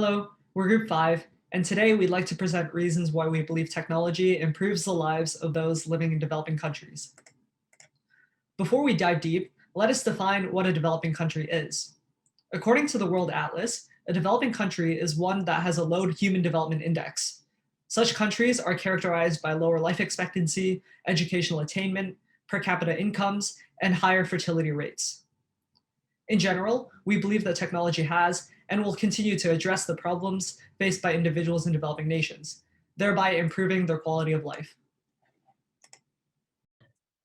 Hello, we're Group 5, and today we'd like to present reasons why we believe technology improves the lives of those living in developing countries. Before we dive deep, let us define what a developing country is. According to the World Atlas, a developing country is one that has a low Human Development Index. Such countries are characterized by lower life expectancy, educational attainment, per capita incomes, and higher fertility rates. In general, we believe that technology has and will continue to address the problems faced by individuals in developing nations, thereby improving their quality of life.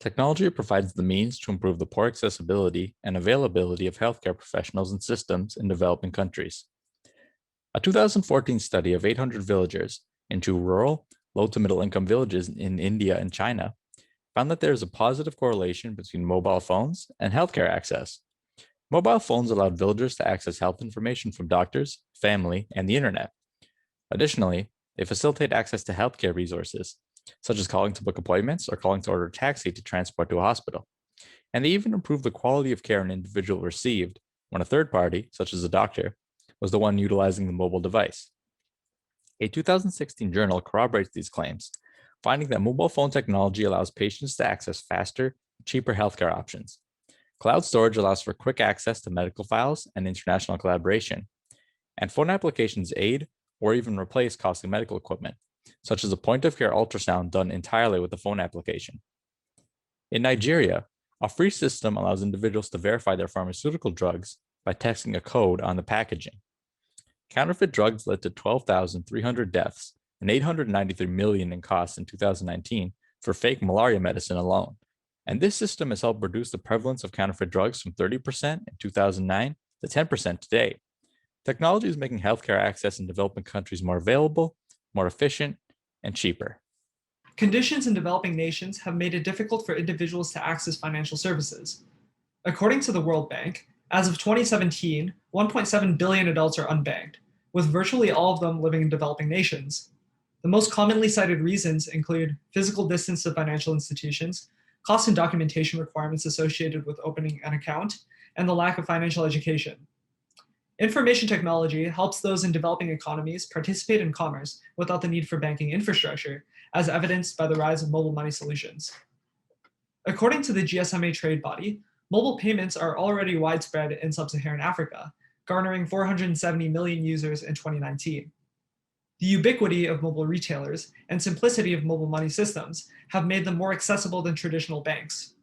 Technology provides the means to improve the poor accessibility and availability of healthcare professionals and systems in developing countries. A 2014 study of 800 villagers in two rural, low to middle income villages in India and China found that there is a positive correlation between mobile phones and healthcare access. Mobile phones allowed villagers to access health information from doctors, family, and the internet. Additionally, they facilitate access to healthcare resources, such as calling to book appointments or calling to order a taxi to transport to a hospital. And they even improve the quality of care an individual received when a third party, such as a doctor, was the one utilizing the mobile device. A 2016 journal corroborates these claims, finding that mobile phone technology allows patients to access faster, cheaper healthcare options. Cloud storage allows for quick access to medical files and international collaboration. And phone applications aid or even replace costly medical equipment, such as a point-of-care ultrasound done entirely with a phone application. In Nigeria, a free system allows individuals to verify their pharmaceutical drugs by texting a code on the packaging. Counterfeit drugs led to 12,300 deaths and $893 million in costs in 2019 for fake malaria medicine alone. And this system has helped reduce the prevalence of counterfeit drugs from 30% in 2009 to 10% today. Technology is making healthcare access in developing countries more available, more efficient, and cheaper. Conditions in developing nations have made it difficult for individuals to access financial services. According to the World Bank, as of 2017, 1.7 billion adults are unbanked, with virtually all of them living in developing nations. The most commonly cited reasons include physical distance to financial institutions, cost and documentation requirements associated with opening an account, and the lack of financial education. Information technology helps those in developing economies participate in commerce without the need for banking infrastructure, as evidenced by the rise of mobile money solutions. According to the GSMA trade body, mobile payments are already widespread in sub-Saharan Africa, garnering 470 million users in 2019. The ubiquity of mobile retailers and simplicity of mobile money systems have made them more accessible than traditional banks.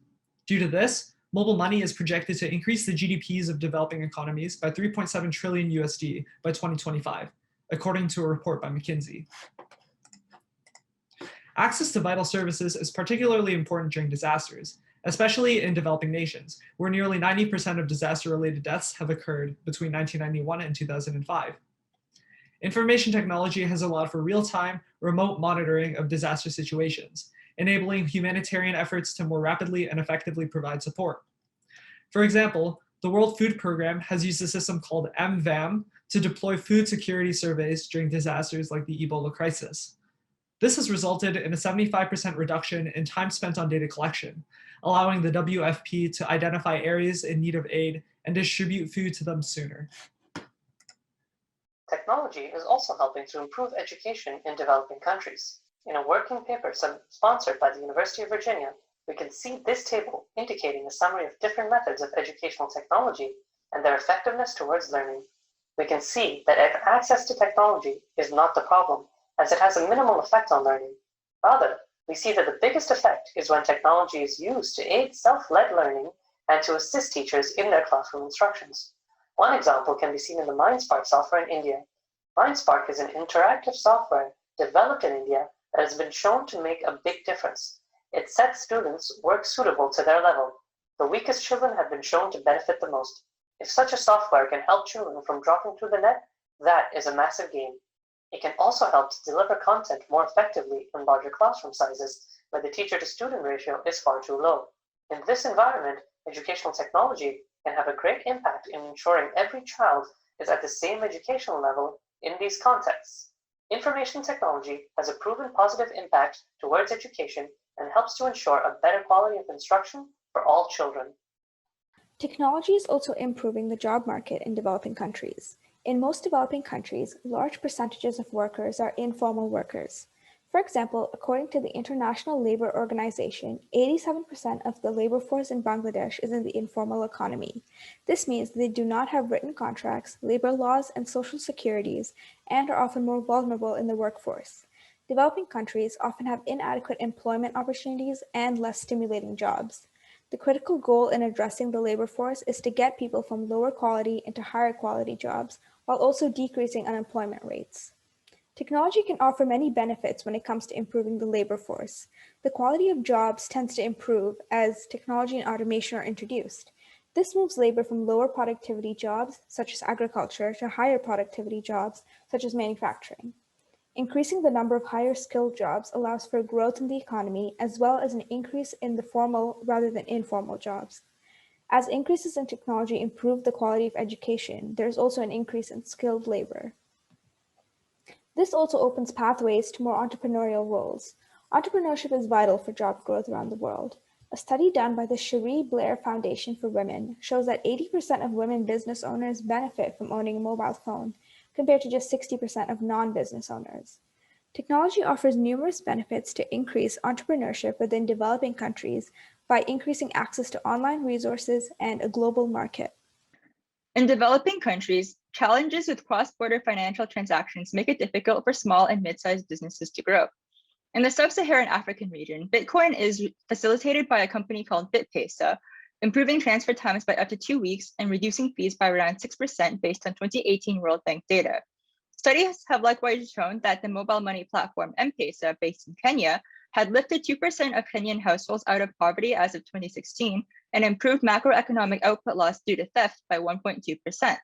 Due to this, mobile money is projected to increase the GDPs of developing economies by 3.7 trillion USD by 2025, according to a report by McKinsey. Access to vital services is particularly important during disasters, especially in developing nations, where nearly 90% of disaster-related deaths have occurred between 1991 and 2005. Information technology has allowed for real-time, remote monitoring of disaster situations, enabling humanitarian efforts to more rapidly and effectively provide support. For example, the World Food Programme has used a system called MVAM to deploy food security surveys during disasters like the Ebola crisis. This has resulted in a 75% reduction in time spent on data collection, allowing the WFP to identify areas in need of aid and distribute food to them sooner. Technology is also helping to improve education in developing countries. In a working paper sponsored by the University of Virginia, we can see this table indicating a summary of different methods of educational technology and their effectiveness towards learning. We can see that access to technology is not the problem, as it has a minimal effect on learning. Rather, we see that the biggest effect is when technology is used to aid self-led learning and to assist teachers in their classroom instructions. One example can be seen in the MindSpark software in India. MindSpark is an interactive software developed in India that has been shown to make a big difference. It sets students work suitable to their level. The weakest children have been shown to benefit the most. If such a software can help children from dropping through the net, that is a massive gain. It can also help to deliver content more effectively in larger classroom sizes, where the teacher-to-student ratio is far too low. In this environment, educational technology can have a great impact in ensuring every child is at the same educational level in these contexts. Information technology has a proven positive impact towards education and helps to ensure a better quality of instruction for all children. Technology is also improving the job market in developing countries. In most developing countries, large percentages of workers are informal workers. For example, according to the International Labour Organization, 87% of the labor force in Bangladesh is in the informal economy. This means they do not have written contracts, labor laws, and social securities, and are often more vulnerable in the workforce. Developing countries often have inadequate employment opportunities and less stimulating jobs. The critical goal in addressing the labor force is to get people from lower quality into higher quality jobs, while also decreasing unemployment rates. Technology can offer many benefits when it comes to improving the labor force. The quality of jobs tends to improve as technology and automation are introduced. This moves labor from lower productivity jobs, such as agriculture, to higher productivity jobs, such as manufacturing. Increasing the number of higher skilled jobs allows for growth in the economy, as well as an increase in the formal rather than informal jobs. As increases in technology improve the quality of education, there is also an increase in skilled labor. This also opens pathways to more entrepreneurial roles. Entrepreneurship is vital for job growth around the world. A study done by the Cherie Blair Foundation for Women shows that 80% of women business owners benefit from owning a mobile phone, compared to just 60% of non-business owners. Technology offers numerous benefits to increase entrepreneurship within developing countries by increasing access to online resources and a global market. In developing countries, challenges with cross-border financial transactions make it difficult for small and mid-sized businesses to grow. In the sub-Saharan African region, Bitcoin is facilitated by a company called BitPesa, improving transfer times by up to 2 weeks and reducing fees by around 6% based on 2018 World Bank data. Studies have likewise shown that the mobile money platform M-Pesa, based in Kenya, had lifted 2% of Kenyan households out of poverty as of 2016 and improved macroeconomic output loss due to theft by 1.2%.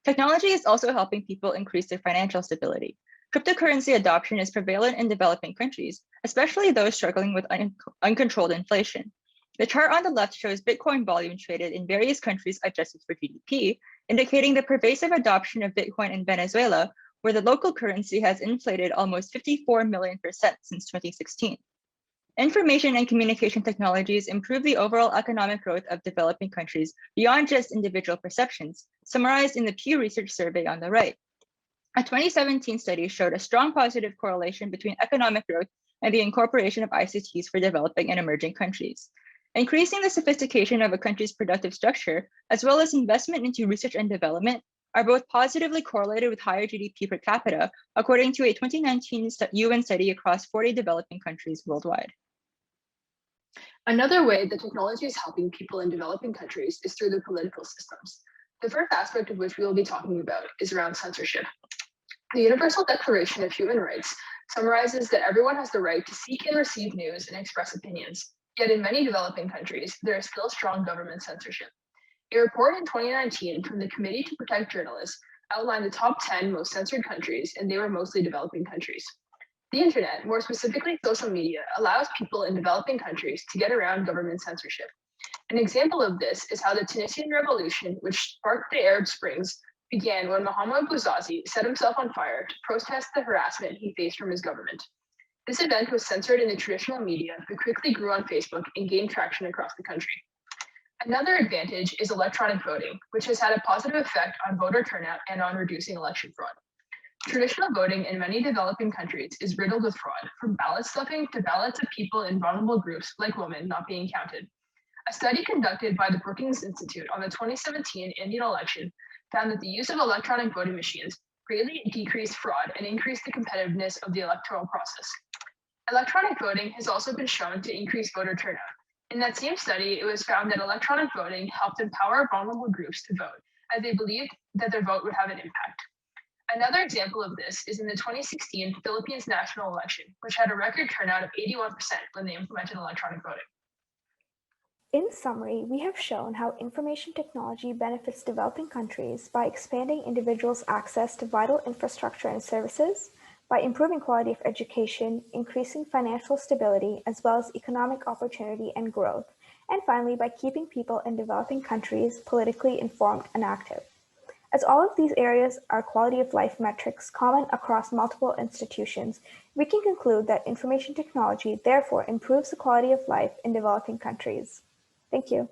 Technology is also helping people increase their financial stability. Cryptocurrency adoption is prevalent in developing countries, especially those struggling with uncontrolled inflation. The chart on the left shows Bitcoin volume traded in various countries adjusted for GDP, indicating the pervasive adoption of Bitcoin in Venezuela, where the local currency has inflated almost 54 million% since 2016. Information and communication technologies improve the overall economic growth of developing countries beyond just individual perceptions, summarized in the Pew Research survey on the right. A 2017 study showed a strong positive correlation between economic growth and the incorporation of ICTs for developing and emerging countries. Increasing the sophistication of a country's productive structure, as well as investment into research and development, are both positively correlated with higher GDP per capita, according to a 2019 UN study across 40 developing countries worldwide. Another way that technology is helping people in developing countries is through the political systems. The first aspect of which we will be talking about is around censorship. The Universal Declaration of Human Rights summarizes that everyone has the right to seek and receive news and express opinions. Yet in many developing countries, there is still strong government censorship. A report in 2019 from the Committee to Protect Journalists outlined the top 10 most censored countries, and they were mostly developing countries. The internet, more specifically social media, allows people in developing countries to get around government censorship. An example of this is how the Tunisian revolution, which sparked the Arab Springs, began when Mohamed Bouazizi set himself on fire to protest the harassment he faced from his government. This event was censored in the traditional media, but quickly grew on Facebook and gained traction across the country. Another advantage is electronic voting, which has had a positive effect on voter turnout and on reducing election fraud. Traditional voting in many developing countries is riddled with fraud, from ballot stuffing to ballots of people in vulnerable groups like women not being counted. A study conducted by the Brookings Institute on the 2017 Indian election found that the use of electronic voting machines greatly decreased fraud and increased the competitiveness of the electoral process. Electronic voting has also been shown to increase voter turnout. In that same study, it was found that electronic voting helped empower vulnerable groups to vote, as they believed that their vote would have an impact. Another example of this is in the 2016 Philippines national election, which had a record turnout of 81% when they implemented electronic voting. In summary, we have shown how information technology benefits developing countries by expanding individuals' access to vital infrastructure and services, by improving quality of education, increasing financial stability, as well as economic opportunity and growth, and finally, by keeping people in developing countries politically informed and active. As all of these areas are quality of life metrics common across multiple institutions, we can conclude that information technology therefore improves the quality of life in developing countries. Thank you.